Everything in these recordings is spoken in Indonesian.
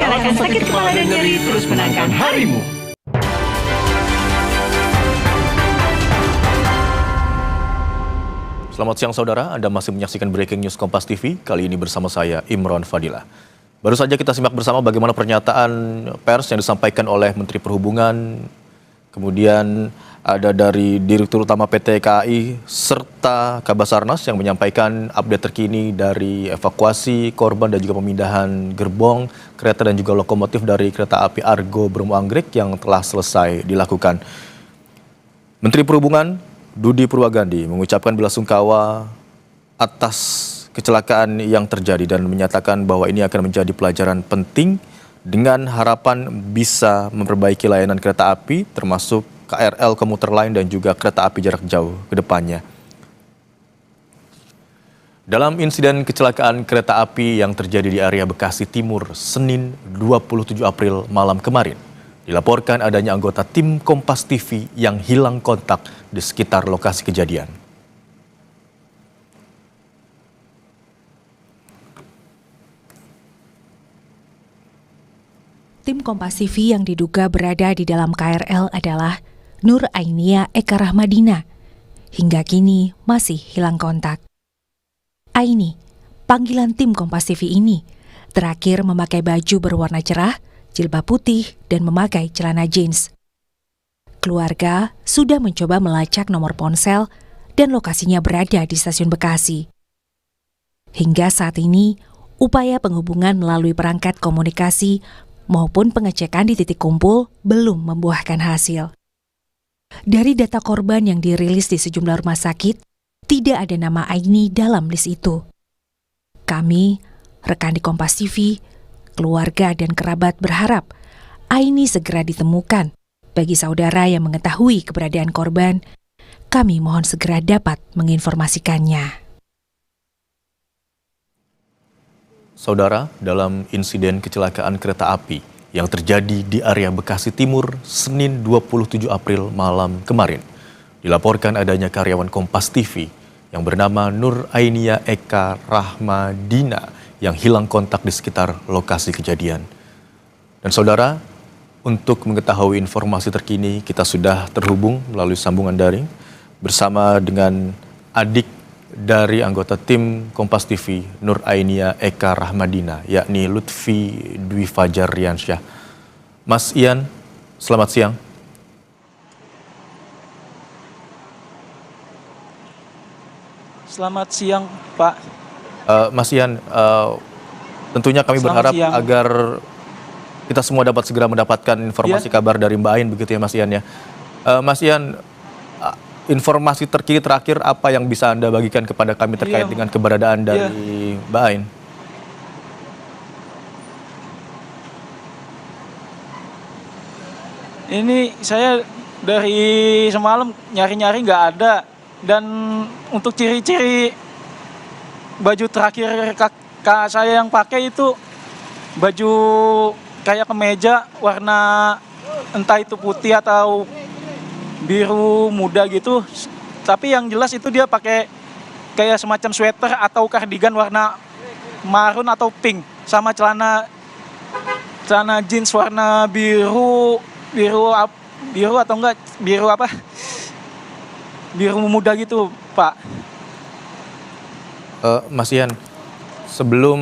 kalahkan sakit kepala dan nyeri, terus menangkan harimu. Selamat siang saudara, Anda masih menyaksikan Breaking News Kompas TV, kali ini bersama saya Imron Fadilah. Baru saja kita simak bersama bagaimana pernyataan pers yang disampaikan oleh Menteri Perhubungan, kemudian ada dari Direktur Utama PT KAI, serta Kabasarnas yang menyampaikan update terkini dari evakuasi korban dan juga pemindahan gerbong, kereta dan juga lokomotif dari kereta api Argo Bromo Anggrek yang telah selesai dilakukan. Menteri Perhubungan Budi Purwagandi mengucapkan belasungkawa atas kecelakaan yang terjadi dan menyatakan bahwa ini akan menjadi pelajaran penting dengan harapan bisa memperbaiki layanan kereta api termasuk KRL komuter lain dan juga kereta api jarak jauh ke depannya. Dalam insiden kecelakaan kereta api yang terjadi di area Bekasi Timur Senin 27 April malam kemarin, dilaporkan adanya anggota tim Kompas TV yang hilang kontak di sekitar lokasi kejadian. Tim Kompas TV yang diduga berada di dalam KRL adalah Nur Ainia Eka Rahmadina. Hingga kini masih hilang kontak. Aini, panggilan tim Kompas TV ini, terakhir memakai baju berwarna cerah, jilbab putih, dan memakai celana jeans. Keluarga sudah mencoba melacak nomor ponsel dan lokasinya berada di stasiun Bekasi. Hingga saat ini, upaya penghubungan melalui perangkat komunikasi maupun pengecekan di titik kumpul belum membuahkan hasil. Dari data korban yang dirilis di sejumlah rumah sakit, tidak ada nama Aini dalam list itu. Kami, rekan di Kompas TV, keluarga dan kerabat berharap Aini segera ditemukan. Bagi saudara yang mengetahui keberadaan korban, kami mohon segera dapat menginformasikannya. Saudara, dalam insiden kecelakaan kereta api yang terjadi di area Bekasi Timur Senin 27 April malam kemarin, dilaporkan adanya karyawan Kompas TV yang bernama Nur Ainia Eka Rahmadina yang hilang kontak di sekitar lokasi kejadian. Dan saudara, untuk mengetahui informasi terkini, kita sudah terhubung melalui sambungan daring bersama dengan adik dari anggota tim Kompas TV, Nur Ainia Eka Rahmadina, yakni Lutfi Dwi Fajar Riansyah. Mas Ian, selamat siang. Selamat siang, Pak. Mas Ian, tentunya kami berharap agar kita semua dapat segera mendapatkan informasi kabar dari Mbak Ain, begitu ya Mas Ian ya. Mas Ian, informasi terkini terakhir apa yang bisa Anda bagikan kepada kami terkait dengan keberadaan dari Mbak Ain? Ini saya dari semalam nyari-nyari nggak ada. Dan untuk ciri-ciri baju terakhir kakak saya yang pakai itu baju kayak kemeja warna entah itu putih atau biru muda gitu. Tapi yang jelas itu dia pakai kayak semacam sweater atau kardigan warna marun atau pink. Sama celana jeans warna biru atau enggak, biru apa? Biru muda gitu, Pak. Mas Ian, sebelum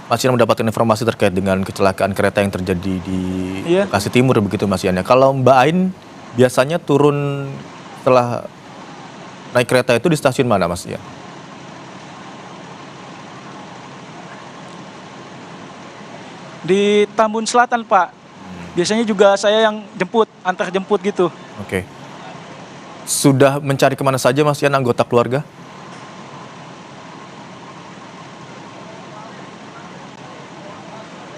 Mas Ian mendapatkan informasi terkait dengan kecelakaan kereta yang terjadi di Bekasi Timur begitu Mas Ian ya. Kalau Mbak Ain biasanya turun setelah naik kereta itu di stasiun mana Mas Ian? Di Tambun Selatan, Pak. Biasanya juga saya yang antar jemput gitu. Oke. Sudah mencari kemana saja Mas Ian anggota keluarga?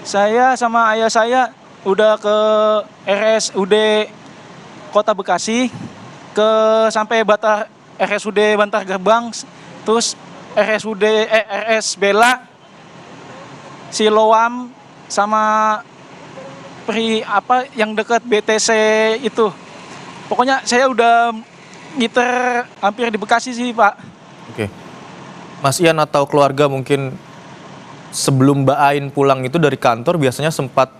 Saya sama ayah saya udah ke RSUD Kota Bekasi, sampai RSUD Bantar Gebang, terus RS Bela, Siloam, sama yang dekat BTC itu. Pokoknya saya udah ngiter hampir di Bekasi sih, Pak. Oke. Mas Ian atau keluarga mungkin sebelum Mbak Ain pulang itu dari kantor biasanya sempat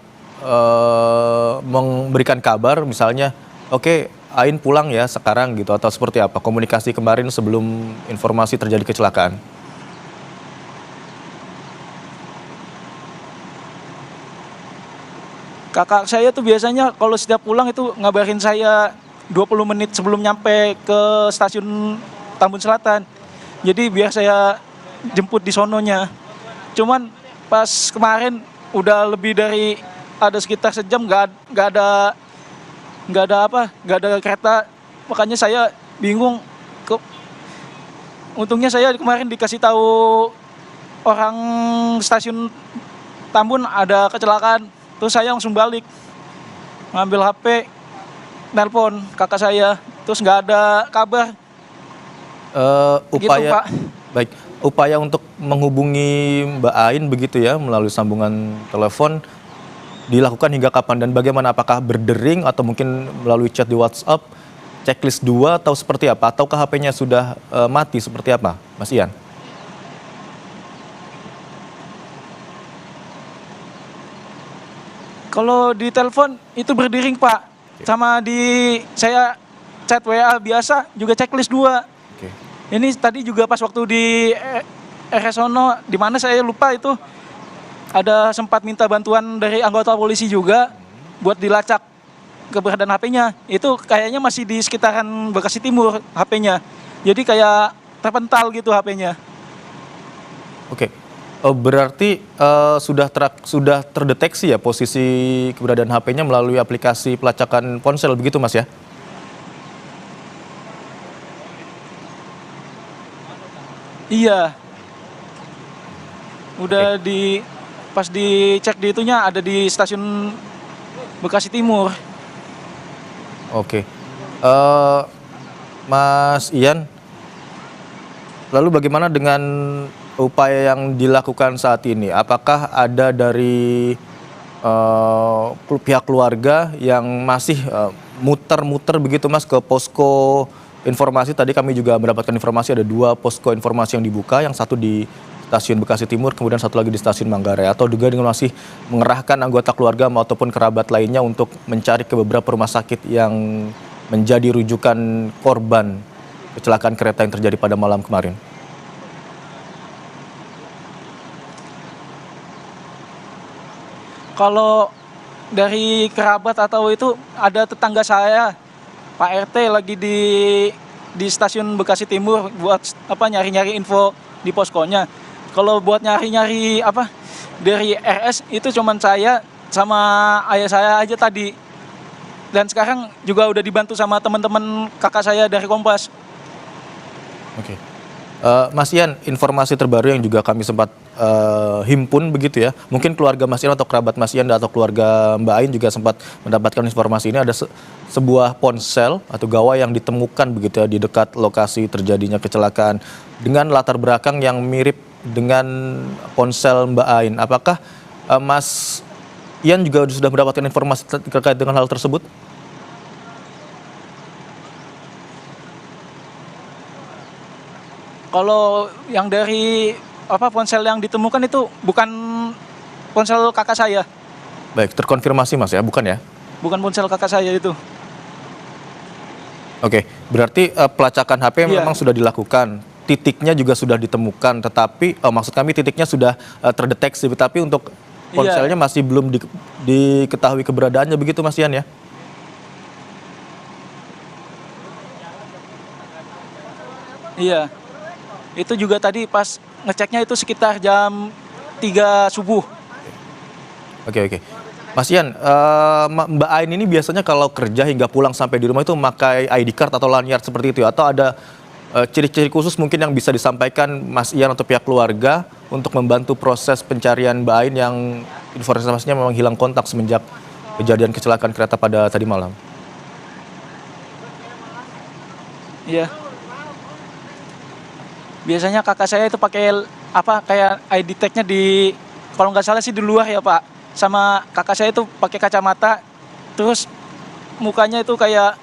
memberikan kabar misalnya, oke Ain pulang ya sekarang gitu, atau seperti apa komunikasi kemarin sebelum informasi terjadi kecelakaan? Kakak saya tuh biasanya kalau setiap pulang itu ngabarin saya 20 menit sebelum nyampe ke stasiun Tambun Selatan. Jadi biar saya jemput di sononya. Cuman pas kemarin udah lebih dari ada sekitar sejam nggak ada kereta. Makanya saya bingung. Untungnya saya kemarin dikasih tahu orang stasiun Tambun ada kecelakaan. Terus saya langsung balik, ngambil HP, nelpon kakak saya, terus nggak ada kabar. Upaya, Gitu, Pak. baik, upaya untuk menghubungi Mbak Ain begitu ya melalui sambungan telepon dilakukan hingga kapan dan bagaimana? Apakah berdering atau mungkin melalui chat di WhatsApp, checklist 2 atau seperti apa? Ataukah HP-nya sudah mati seperti apa, Mas Ian? Kalau di telepon itu berdering, Pak. Sama saya chat WA biasa juga checklist 2. Oke. Ini tadi juga pas waktu di RS Sono, di mana saya lupa itu ada sempat minta bantuan dari anggota polisi juga buat dilacak keberadaan HP-nya. Itu kayaknya masih di sekitaran Bekasi Timur HP-nya. Jadi kayak terpental gitu HP-nya. Oke. Berarti sudah terdeteksi ya posisi keberadaan HP-nya melalui aplikasi pelacakan ponsel begitu Mas ya? Iya. Udah pas dicek di itunya ada di stasiun Bekasi Timur. Oke. Mas Ian, lalu bagaimana dengan upaya yang dilakukan saat ini? Apakah ada dari pihak keluarga yang masih muter-muter begitu Mas ke posko informasi? Tadi kami juga mendapatkan informasi ada 2 posko informasi yang dibuka, yang satu di stasiun Bekasi Timur, kemudian satu lagi di stasiun Manggarai, atau juga dengan masih mengerahkan anggota keluarga ataupun kerabat lainnya untuk mencari ke beberapa rumah sakit yang menjadi rujukan korban kecelakaan kereta yang terjadi pada malam kemarin. Kalau dari kerabat atau itu ada tetangga saya, Pak RT lagi di stasiun Bekasi Timur buat nyari-nyari info di poskonya. Kalau buat nyari-nyari dari RS itu cuman saya sama ayah saya aja tadi. Dan sekarang juga udah dibantu sama teman-teman kakak saya dari Kompas. Oke. Mas Ian, informasi terbaru yang juga kami sempat himpun begitu ya. Mungkin keluarga Mas Ian atau kerabat Mas Ian atau keluarga Mbak Ain juga sempat mendapatkan informasi ini. Ada sebuah ponsel atau gawai yang ditemukan begitu ya di dekat lokasi terjadinya kecelakaan dengan latar belakang yang mirip dengan ponsel Mbak Ain. Apakah Mas Ian juga sudah mendapatkan informasi terkait dengan hal tersebut? Kalau yang dari ponsel yang ditemukan itu bukan ponsel kakak saya. Baik, terkonfirmasi Mas ya, bukan ya? Bukan ponsel kakak saya itu. Oke, berarti pelacakan HP Iya. memang sudah dilakukan, titiknya juga sudah ditemukan, tetapi maksud kami titiknya sudah terdeteksi, tapi untuk ponselnya masih belum diketahui keberadaannya begitu Mas Ian ya? Iya. Itu juga tadi pas ngeceknya itu sekitar jam 3 subuh. Oke. Mas Ian, Mbak Ain ini biasanya kalau kerja hingga pulang sampai di rumah itu memakai ID card atau lanyard seperti itu, atau ada ciri-ciri khusus mungkin yang bisa disampaikan Mas Ian atau pihak keluarga untuk membantu proses pencarian Mbak Ain yang informasinya memang hilang kontak semenjak kejadian kecelakaan kereta pada tadi malam? Iya. Biasanya kakak saya itu pakai kayak ID tag-nya kalau nggak salah sih di luar ya Pak. Sama kakak saya itu pakai kacamata, terus mukanya itu kayak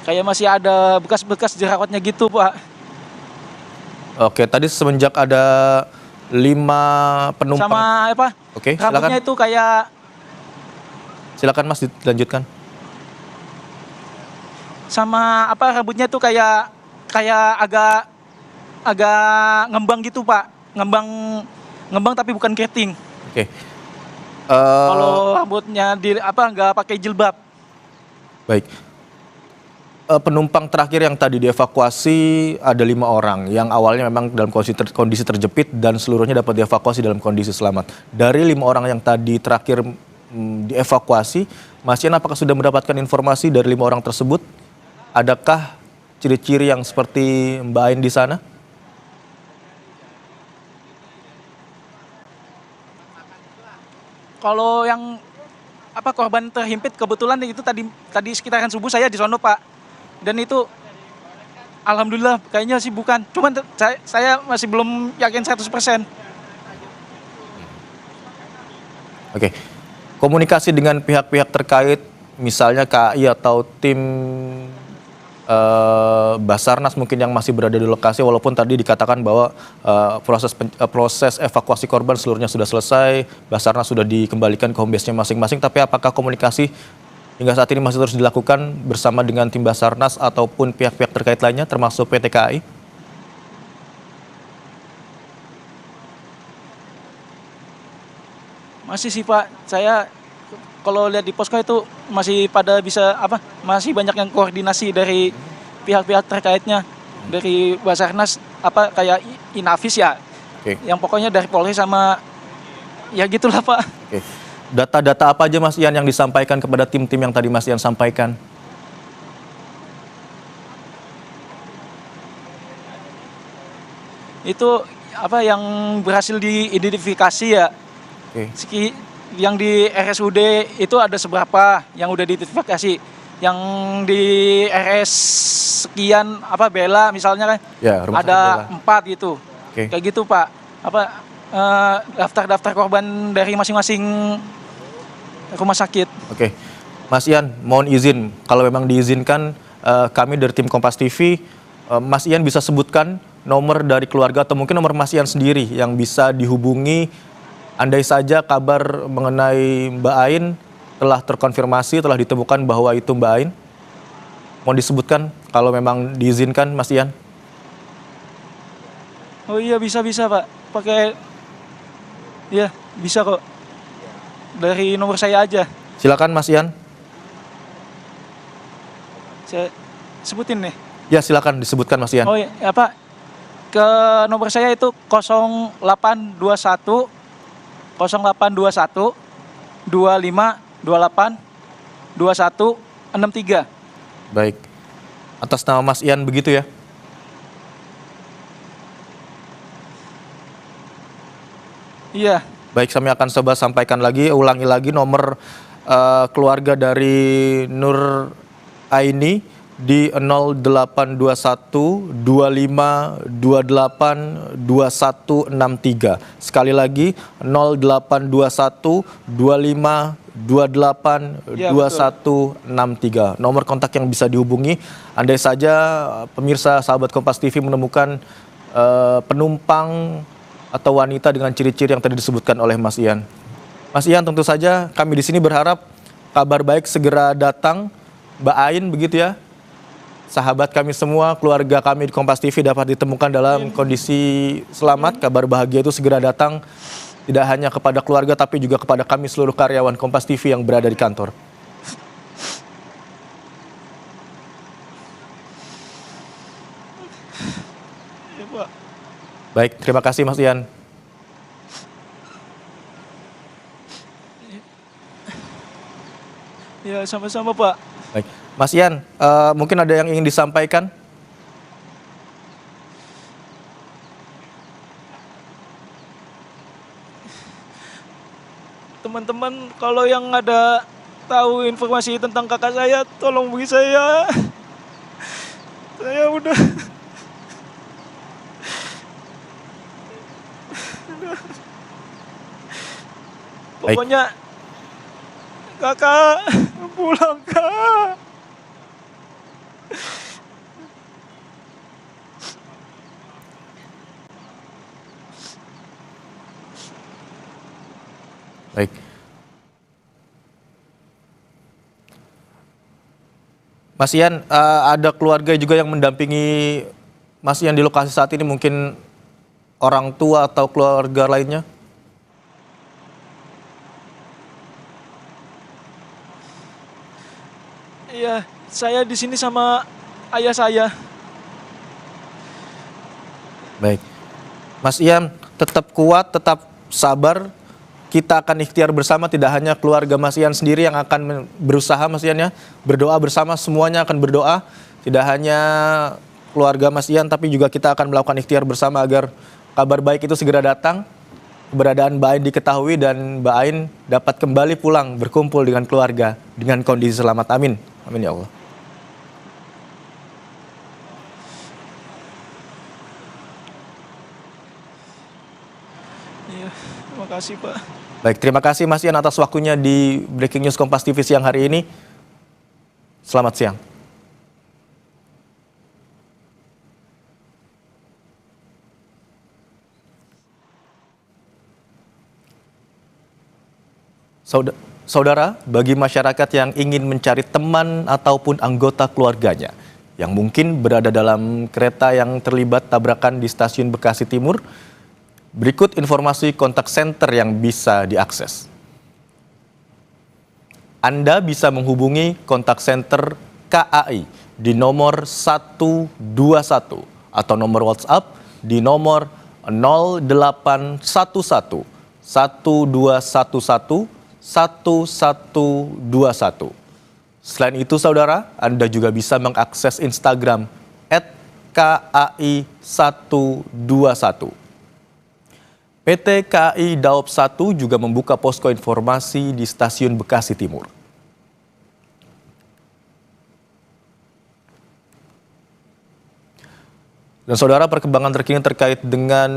kayak masih ada bekas-bekas jerawatnya gitu Pak. Oke, tadi semenjak ada 5 penumpang. Sama apa? Oke, Rambutnya silakan. itu kayak Silakan Mas dilanjutkan. sama apa? Rambutnya itu kayak kayak agak agak ngembang gitu, Pak. Ngembang ngembang tapi bukan keriting. Oke. Kalau rambutnya di apa nggak pakai jilbab. Baik. Penumpang terakhir yang tadi dievakuasi ada 5 orang yang awalnya memang dalam kondisi terjepit dan seluruhnya dapat dievakuasi dalam kondisi selamat. Dari 5 orang yang tadi terakhir dievakuasi, Mas Ian apakah sudah mendapatkan informasi dari 5 orang tersebut? Adakah ciri-ciri yang seperti Mbak Ain di sana? Kalau yang apa korban terhimpit kebetulan itu tadi sekitaran subuh saya di sono, Pak. Dan itu alhamdulillah kayaknya sih bukan. Cuman saya masih belum yakin 100%. Oke. Komunikasi dengan pihak-pihak terkait, misalnya KAI atau tim Basarnas mungkin yang masih berada di lokasi, walaupun tadi dikatakan bahwa proses evakuasi korban seluruhnya sudah selesai, Basarnas sudah dikembalikan ke home base-nya masing-masing, tapi apakah komunikasi hingga saat ini masih terus dilakukan bersama dengan tim Basarnas ataupun pihak-pihak terkait lainnya termasuk PT KAI? Masih sih, Pak. Saya kalau lihat di posko itu masih pada bisa apa? Masih banyak yang koordinasi dari pihak-pihak terkaitnya, dari Basarnas apa kayak Inavis ya. Oke. Yang pokoknya dari Polri sama ya gitulah, Pak. Oke. Data-data apa aja Mas Ian yang disampaikan kepada tim-tim yang tadi Mas Ian sampaikan? Itu apa yang berhasil diidentifikasi ya. Oke. Yang di RSUD itu ada seberapa yang udah diidentifikasi. Yang di RS sekian apa Bella misalnya kan Ya, rumah sakit ada Bella. 4 gitu. Oke. Kayak gitu, Pak. Apa daftar-daftar korban dari masing-masing rumah sakit. Oke, Mas Ian, mohon izin, kalau memang diizinkan, kami dari tim Kompas TV, Mas Ian bisa sebutkan nomor dari keluarga atau mungkin nomor Mas Ian sendiri yang bisa dihubungi andai saja kabar mengenai Mbak Ain telah terkonfirmasi, telah ditemukan bahwa itu Mbak Ain. Mohon disebutkan kalau memang diizinkan, Mas Ian. Oh iya bisa Pak. Pakai ya bisa kok. Dari nomor saya aja. Silakan Mas Ian. Saya sebutin nih. Ya silakan disebutkan Mas Ian. Oh iya, apa? Ke nomor saya itu 0821 0821 25 28 21 63. Baik. Atas nama Mas Ian begitu ya? Iya. Baik, kami akan coba sampaikan lagi, ulangi lagi nomor keluarga dari Nur Aini di 0821 25 28 2163. Sekali lagi 0821 25 28 Ya, 2163. Nomor kontak yang bisa dihubungi. Andai saja pemirsa sahabat Kompas TV menemukan penumpang atau wanita dengan ciri-ciri yang tadi disebutkan oleh Mas Ian. Mas Ian, tentu saja kami di sini berharap kabar baik segera datang. Mbak Ain begitu ya. Sahabat kami semua, keluarga kami di Kompas TV dapat ditemukan dalam kondisi selamat. Kabar bahagia itu segera datang tidak hanya kepada keluarga tapi juga kepada kami seluruh karyawan Kompas TV yang berada di kantor. Ya, Pak. Baik, terima kasih Mas Ian. Ya, sama-sama, Pak. Baik, Mas Ian, mungkin ada yang ingin disampaikan? Teman-teman, kalau yang ada tahu informasi tentang kakak saya, tolong bagi saya. Saya udah Baik. pokoknya kakak pulang, Kak. Mas Ian, ada keluarga juga yang mendampingi Mas Ian di lokasi saat ini, mungkin orang tua atau keluarga lainnya? Iya, saya di sini sama ayah saya. Baik. Mas Ian, tetap kuat, tetap sabar. Kita akan ikhtiar bersama, tidak hanya keluarga Mas Ian sendiri yang akan berusaha, Mas Ian ya. Berdoa bersama, semuanya akan berdoa. Tidak hanya keluarga Mas Ian, tapi juga kita akan melakukan ikhtiar bersama agar kabar baik itu segera datang. Keberadaan Mbak Ain diketahui dan Mbak Ain dapat kembali pulang berkumpul dengan keluarga dengan kondisi selamat. Amin. Amin ya Allah. Iya, terima kasih Pak. Baik, terima kasih Mas Ian atas waktunya di Breaking News Kompas TV siang hari ini. Selamat siang. Saudara, bagi masyarakat yang ingin mencari teman ataupun anggota keluarganya yang mungkin berada dalam kereta yang terlibat tabrakan di stasiun Bekasi Timur, berikut informasi kontak center yang bisa diakses. Anda bisa menghubungi kontak center KAI di nomor 121 atau nomor WhatsApp di nomor 0811 1211 1121. Selain itu saudara, Anda juga bisa mengakses Instagram @KAI121. PT KAI Daop 1 juga membuka posko informasi di stasiun Bekasi Timur. Dan saudara, perkembangan terkini terkait dengan